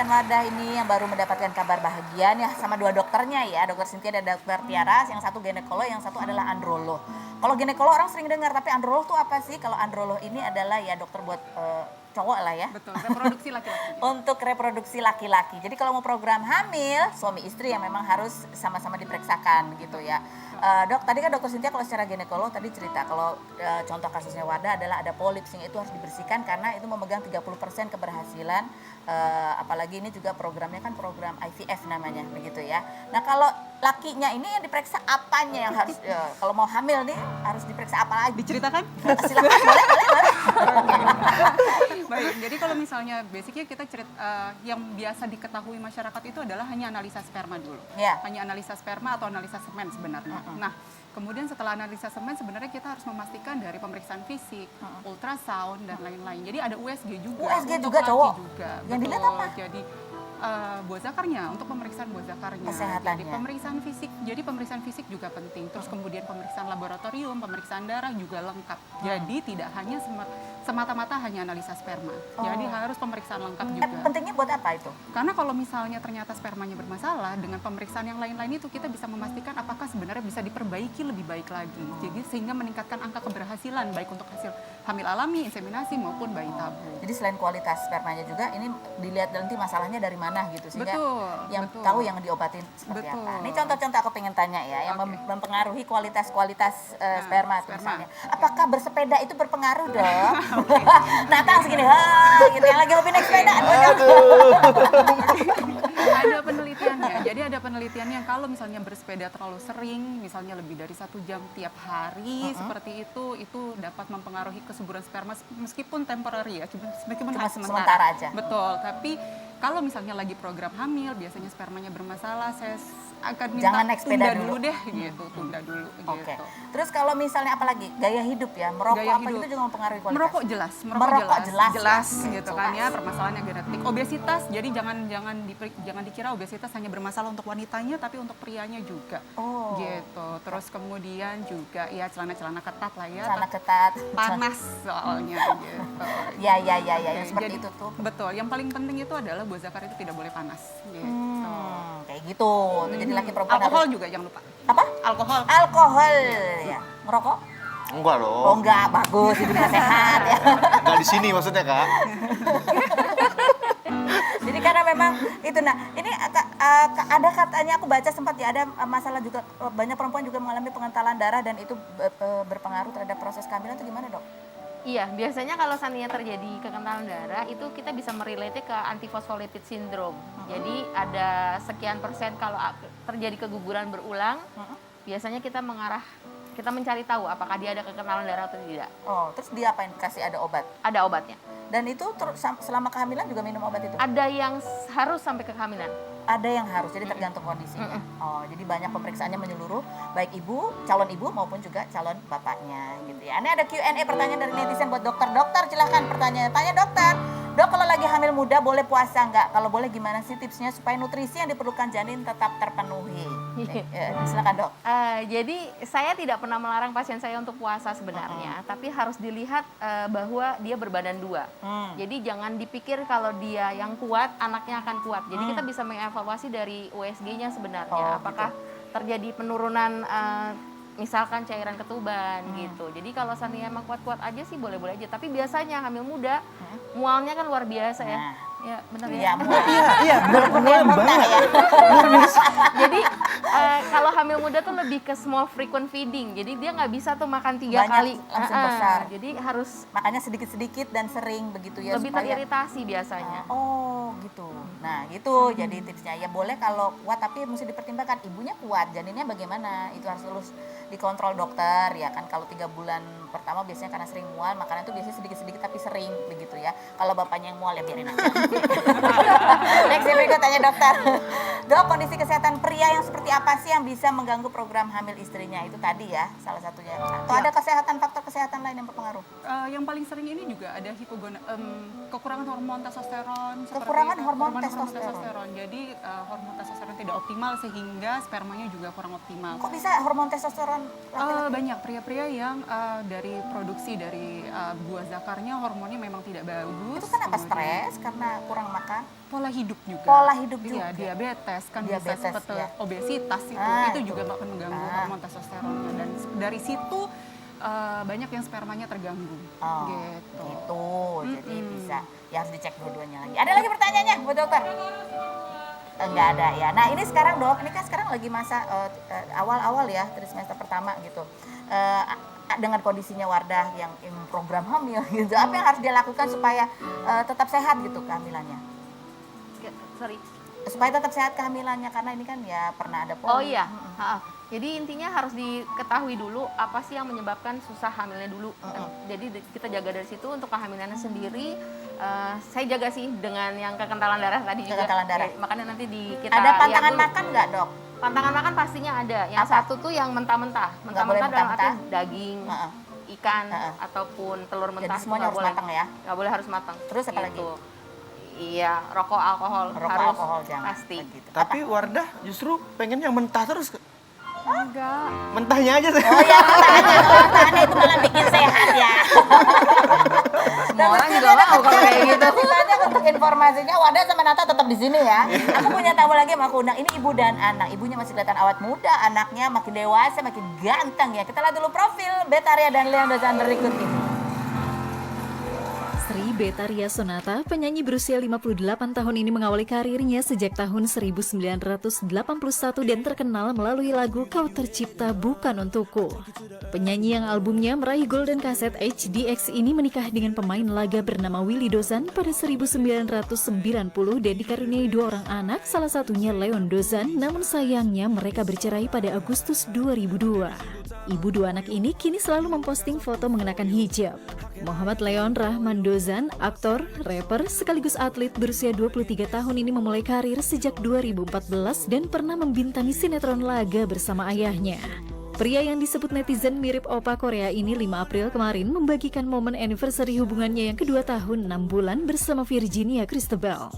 Citizen Wadah ini yang baru mendapatkan kabar bahagia nih sama dua dokternya ya, Dokter Cynthia dan Dokter Tiara, yang satu ginekolog, yang satu adalah androlog. Kalau ginekolog orang sering dengar, tapi androlog tuh apa sih? Kalau androlog ini adalah ya dokter buat cowok lah ya. Betul, reproduksi laki-laki. Untuk reproduksi laki-laki. Jadi kalau mau program hamil, suami istri yang memang harus sama-sama diperiksakan gitu ya. Dok, tadi kan Dokter Cynthia kalau secara ginekolog tadi cerita kalau contoh kasusnya Wadah adalah ada polip sehingga itu harus dibersihkan karena itu memegang 30% keberhasilan. Apalagi ini juga programnya kan program IVF namanya begitu ya. Nah kalau lakinya ini yang diperiksa apanya yang harus kalau mau hamil nih harus diperiksa apa lagi? Diceritakan? Silakan boleh. Baik, jadi kalau misalnya basicnya kita yang biasa diketahui masyarakat itu adalah hanya analisa sperma dulu. Yeah. Hanya analisa sperma atau analisa semen sebenarnya. Nah, kemudian setelah analisa semen sebenarnya kita harus memastikan dari pemeriksaan fisik, ultrasound dan lain-lain. Jadi ada USG juga. USG untuk juga laki cowok? juga. Yang Betul. dilihat apa? Jadi buah zakarnya, untuk pemeriksaan buah zakarnya. Kesehatannya. Jadi pemeriksaan fisik juga penting. Terus kemudian pemeriksaan laboratorium, pemeriksaan darah juga lengkap. Jadi tidak hanya semata-mata hanya analisa sperma. Jadi harus pemeriksaan lengkap juga. Pentingnya buat apa itu? Karena kalau misalnya ternyata spermanya bermasalah, dengan pemeriksaan yang lain-lain itu kita bisa memastikan apakah sebenarnya bisa diperbaiki lebih baik lagi. Jadi sehingga meningkatkan angka keberhasilan baik untuk hasil hamil alami, inseminasi maupun bayi tabung. Jadi selain kualitas spermanya juga ini dilihat nanti masalahnya dari mana gitu sehingga yang betul. tahu yang diobatin seperti apa. Ini contoh-contoh aku pengen tanya ya yang mempengaruhi kualitas sperma tuh misalnya. Apakah bersepeda itu berpengaruh dong? Natang segini, gitu yang lagi hobi naik sepeda. Ada penelitiannya. Jadi ada penelitiannya kalau misalnya bersepeda terlalu sering, misalnya lebih dari 1 jam tiap hari seperti itu dapat mempengaruhi kesuburan sperma meskipun temporary ya, meskipun Cuma sementara. sementara aja. Betul. Tapi kalau misalnya lagi program hamil, biasanya spermanya bermasalah, saya akan minta Jangan naik sepeda tunda dulu deh, gitu, tunda dulu. Oke. Gitu. Terus kalau misalnya apalagi gaya hidup ya, merokok Gaya apa hidup. itu juga mempengaruhi kualitas. Merokok jelas, Jelas gitu kan ya, permasalahannya genetik. Obesitas, jadi jangan dikira obesitas hanya bermasalah untuk wanitanya, tapi untuk prianya juga. Oh. Gitu. Terus kemudian juga ya celana-celana ketat lah ya. Celana ketat. Panas soalnya gitu. Ya, Oke, seperti jadi, itu tuh. Betul. Yang paling penting itu adalah buah zakar itu tidak boleh panas. Gitu. Kayak gitu. Tuh, jadi laki perempuan Alkohol harus juga jangan lupa. apa? Alkohol. Alkohol ya. Ngerokok? Enggak Oh dong. enggak, bagus, hidupnya sehat ya. Enggak di sini maksudnya, Kak. Jadi karena memang itu, nah ini ada katanya aku baca sempat ya, ada masalah juga, banyak perempuan juga mengalami pengentalan darah dan itu berpengaruh terhadap proses kehamilan itu gimana dok? Iya, biasanya kalau seandainya terjadi kekentalan darah itu kita bisa merelate ke antifosfolipid syndrome. Jadi ada sekian persen kalau terjadi keguguran berulang, biasanya kita mencari tahu apakah dia ada kekentalan darah atau tidak. Oh, terus dia apain? Kasih ada obat? Ada obatnya. Dan itu selama kehamilan juga minum obat itu? Ada yang harus sampai ke kehamilan. Ada yang harus, jadi tergantung kondisinya. Oh, jadi banyak pemeriksaannya menyeluruh, baik calon ibu maupun juga calon bapaknya gitu ya. Ini ada Q&A pertanyaan dari netizen buat dokter. Dokter silahkan pertanyaan. Tanya dokter, dok kalau lagi hamil muda boleh puasa nggak? Kalau boleh gimana sih tipsnya supaya nutrisi yang diperlukan janin tetap terpenuhi? Silakan dok. Jadi saya tidak pernah melarang pasien saya untuk puasa sebenarnya, tapi harus dilihat bahwa dia berbadan dua. Jadi jangan dipikir kalau dia yang kuat, anaknya akan kuat. Jadi kita bisa mengevaluasi dari USG-nya sebenarnya, apakah terjadi penurunan misalkan cairan ketuban gitu. Jadi kalau seandainya emang kuat-kuat aja sih boleh-boleh aja. Tapi biasanya hamil muda mualnya kan luar biasa ya. Ya benar ya. Iya, benar banget. Jadi kalau hamil muda tuh lebih ke small frequent feeding. Jadi dia nggak bisa tuh makan 3 Banyak kali langsung besar. Jadi harus Makanya sedikit-sedikit dan sering begitu ya. lebih teriritasi biasanya. Oh gitu. Nah gitu jadi tipsnya. Ya boleh kalau kuat tapi mesti dipertimbangkan ibunya kuat, janinnya bagaimana? Itu harus terus dikontrol dokter ya kan. Kalau 3 bulan pertama biasanya karena sering mual, makanan itu biasanya sedikit-sedikit tapi sering begitu ya. Kalau bapaknya yang mual ya biarin aja. Next yang berikut tanya dokter. Dok, kondisi kesehatan pria yang seperti apa sih yang bisa mengganggu program hamil istrinya? Itu tadi ya, salah satunya. Atau ada faktor kesehatan lain yang berpengaruh? Yang paling sering ini juga ada kekurangan hormon testosteron. Kekurangan hormon testosteron. Jadi hormon testosteron tidak optimal sehingga spermanya juga kurang optimal. Kok bisa hormon testosteron laki-laki? Banyak pria-pria yang dari produksi dari buah zakarnya hormonnya memang tidak bagus. Itu kan apa, stres karena kurang makan? Pola hidup juga. Pola hidup juga. Iya, diabetes kan Diabetes, bisa seperti ya. obesitas itu juga akan mengganggu hormon testosteronnya dan dari situ banyak yang spermanya terganggu. Oh, Gitu. gitu. Jadi bisa, ya harus dicek dua-duanya lagi. Ada lagi pertanyaannya buat dokter? Enggak ada ya. Nah ini sekarang dok, ini kan sekarang lagi masa awal-awal ya, trimester pertama gitu. Dengan kondisinya Wardah yang program hamil gitu, apa yang harus dia lakukan supaya tetap sehat gitu kehamilannya? Sorry. Supaya tetap sehat kehamilannya, karena ini kan ya pernah ada poli. Oh iya. Jadi intinya harus diketahui dulu apa sih yang menyebabkan susah hamilnya dulu. Jadi kita jaga dari situ. Untuk kehamilannya sendiri, saya jaga sih dengan yang kekentalan darah tadi juga. Kekentalan darah. Ya, makanya nanti kita Ada lihat pantangan dulu. makan nggak dok? Pantangan makan pastinya ada. Yang Apa? satu tuh yang mentah-mentah. boleh Mentah-mentah dalam arti mentah-mentah? daging, ikan, Heeh. ataupun telur mentah. Jadi semuanya harus matang ya? Nggak boleh, harus matang. Terus apa lagi? Gitu. Iya, rokok, alkohol. Rokok, harus alkohol jangan. pasti. Begitu. Tapi Wardah justru pengen yang mentah terus. Enggak. Mentahnya aja. Oh ya, tahannya itu malah bikin sehat ya. Semua orang juga mau kalau kayak gitu. Masih banyak untuk informasinya. Wardah sama Nata tetap di sini ya. Aku punya tamu lagi yang aku undang. Ini ibu dan anak. Ibunya masih kelihatan awet muda, anaknya makin dewasa, makin ganteng ya. Kita lihat dulu profil Betaria dan Leon Dozan berikut ini. Sri Betaria Sonata, penyanyi berusia 58 tahun ini mengawali karirnya sejak tahun 1981 dan terkenal melalui lagu Kau Tercipta Bukan Untukku. Penyanyi yang albumnya meraih Golden Cassette HDX ini menikah dengan pemain laga bernama Willy Dozan pada 1990 dan dikaruniai 2 orang anak, salah satunya Leon Dozan, namun sayangnya mereka bercerai pada Agustus 2002. Ibu 2 anak ini kini selalu memposting foto mengenakan hijab. Muhammad Leon Rahman Dozan, aktor, rapper, sekaligus atlet berusia 23 tahun ini memulai karir sejak 2014 dan pernah membintangi sinetron laga bersama ayahnya. Pria yang disebut netizen mirip opa Korea ini 5 April kemarin membagikan momen anniversary hubungannya yang kedua tahun 6 bulan bersama Virginia Christabel.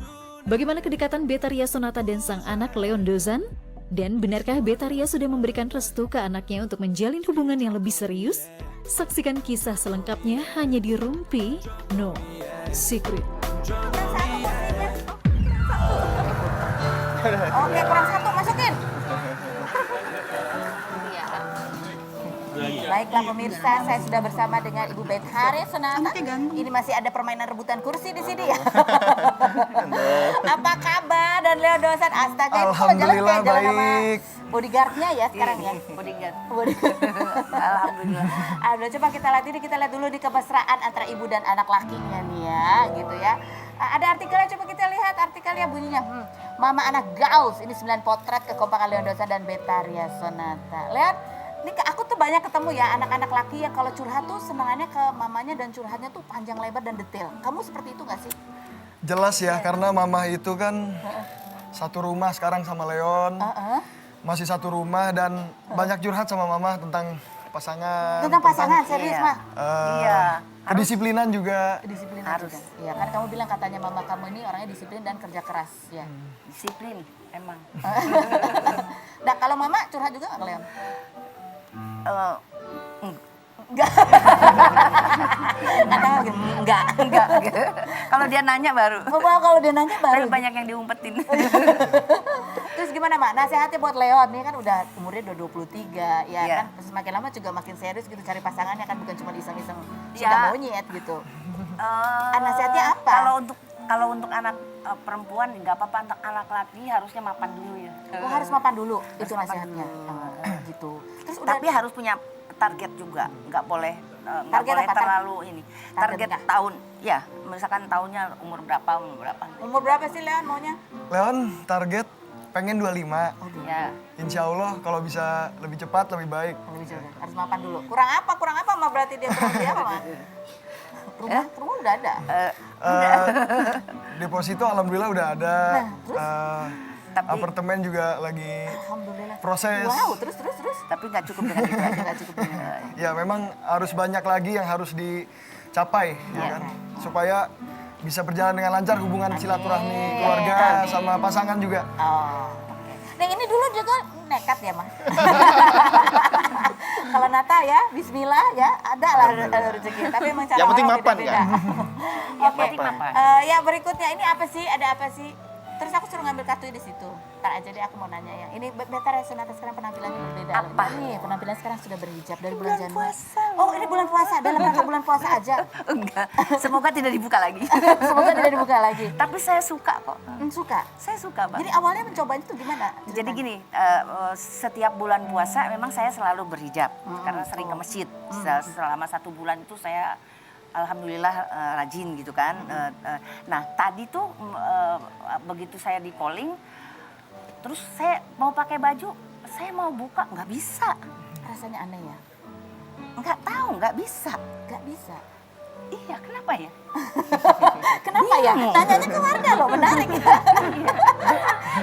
Bagaimana kedekatan Betaria Sonata dan sang anak Leon Dozan? Dan benarkah Betaria sudah memberikan restu ke anaknya untuk menjalin hubungan yang lebih serius? Saksikan kisah selengkapnya hanya di Rumpi No Secret. Oke, kurang 1, masukin. Iya. Baiklah pemirsa, saya sudah bersama dengan Ibu Betaria Sonata. Anaknya ganteng. Ini masih ada permainan rebutan kursi di sini ya. Apa kabar dan Leo Dozan? Astaga, itu kalau jalan kayak jalan sama baik. bodyguardnya ya sekarang ya. Bodyguard. Alhamdulillah. Alhamdulillah, coba kita lihat dulu di kemesraan antara ibu dan anak lakinya nih ya, gitu ya. Ada artikelnya, coba kita lihat artikelnya bunyinya. Mama anak gaus, ini 9 potret kekompakan Leon Dozan dan Betaria Sonata. Lihat, ini aku tuh banyak ketemu ya anak-anak laki yang kalau curhat tuh senangannya ke mamanya dan curhatnya tuh panjang lebar dan detail. Kamu seperti itu gak sih? Jelas ya, karena mama itu kan satu rumah sekarang sama Leon. Masih satu rumah dan banyak curhat sama mama tentang pasangan. Tentang pasangan, serius mah? Kedisiplinan juga. Kedisiplinan harus. Iya, kan kamu bilang katanya mama kamu ini orangnya disiplin dan kerja keras. Ya. Disiplin, emang. Nah, kalau mama curhat juga gak ke Leon? Enggak. Kalau dia nanya baru. Oh, kalau dia nanya baru. Tapi banyak yang diumpetin. Terus gimana Mak? Nasihatnya buat Leon, ini kan udah umurnya udah 23 ya Iya. kan. Terus semakin lama juga makin serius gitu cari pasangannya kan, bukan cuma iseng-iseng Iya. sudah monyet gitu. Nasihatnya apa? Kalau untuk anak perempuan nggak apa-apa, untuk anak laki harusnya mapan dulu ya. Oh, harus mapan dulu, itu mapan nasihatnya. dulu. Gitu. Terus udah Tapi harus punya target juga, nggak boleh Target apa? terlalu ini. Target Target nikah? tahun, ya. Misalkan tahunnya umur berapa. umur berapa sih Leon maunya? Leon target pengen 25. Ya. Insya Allah kalau bisa lebih cepat lebih baik. Lebih jauh, harus mapan dulu. Kurang apa Mah berarti dia kurang apa Mah? Rumah udah ada. Deposito alhamdulillah udah ada. Nah, terus? Tapi apartemen juga lagi Alhamdulillah. proses. Wow, terus. tapi nggak cukup dengan itu aja. Nggak cukup dengan Ya memang harus banyak lagi yang harus dicapai, ya kan? Supaya bisa berjalan dengan lancar hubungan silaturahmi keluarga sama pasangan juga. Oh, oke. Nah ini dulu juga nekat ya, Mah. Kalau Nata ya, Bismillah ya, ada lah rezeki. Tapi emang cara Yang penting orang mapan, beda-beda. kan? Oke. Mapan. Ya berikutnya ini apa sih? Ada apa sih? Terus aku suruh ngambil kartu di situ. Ntar aja deh aku mau nanya ya. Ini Beta Sonata sekarang penampilannya berbeda. Apa? Nih penampilan sekarang sudah berhijab dari bulan Januari. Oh ini bulan puasa, dalam rangka bulan puasa aja. Enggak, semoga tidak dibuka lagi. Semoga tidak dibuka lagi. Tapi saya suka kok. Suka? Saya suka Jadi banget. awalnya mencobanya itu gimana? Jadi gini, setiap bulan puasa memang saya selalu berhijab karena sering ke masjid. Selama 1 bulan itu saya alhamdulillah rajin gitu kan. Nah tadi tuh begitu saya di calling, terus saya mau pakai baju, saya mau buka nggak bisa. Rasanya aneh ya? Nggak tahu, nggak bisa. Nggak bisa. Iya, kenapa ya? Kenapa ya? Tanyanya ke warga loh, menarik ya.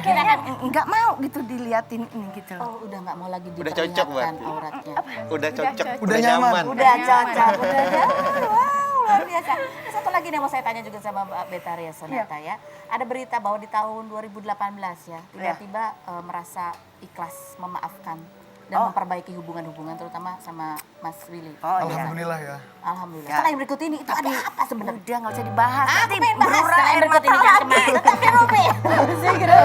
Kayaknya nggak mau gitu diliatin ini gitu loh. Oh, udah nggak mau lagi Udah cocok diperlihatkan berarti. auratnya. Udah cocok, Udah nyaman. Udah cocok, udah nyaman. Wow, luar biasa. Terus satu lagi nih mau saya tanya juga sama Mbak Betaria Sonata ya. Ada berita bahwa di tahun 2018 ya, tiba-tiba merasa ikhlas memaafkan dan memperbaiki hubungan-hubungan terutama sama Mas Willy. Oh, iya. Alhamdulillah ya. Alhamdulillah. Ya. Setelah yang berikut ini itu ada apa sebenarnya? Udah nggak usah dibahas. Aku Nanti pengen bahas berurai setelah yang air berikut mata ini jangan lagi. kemana. Tetap di Rupi. Segera.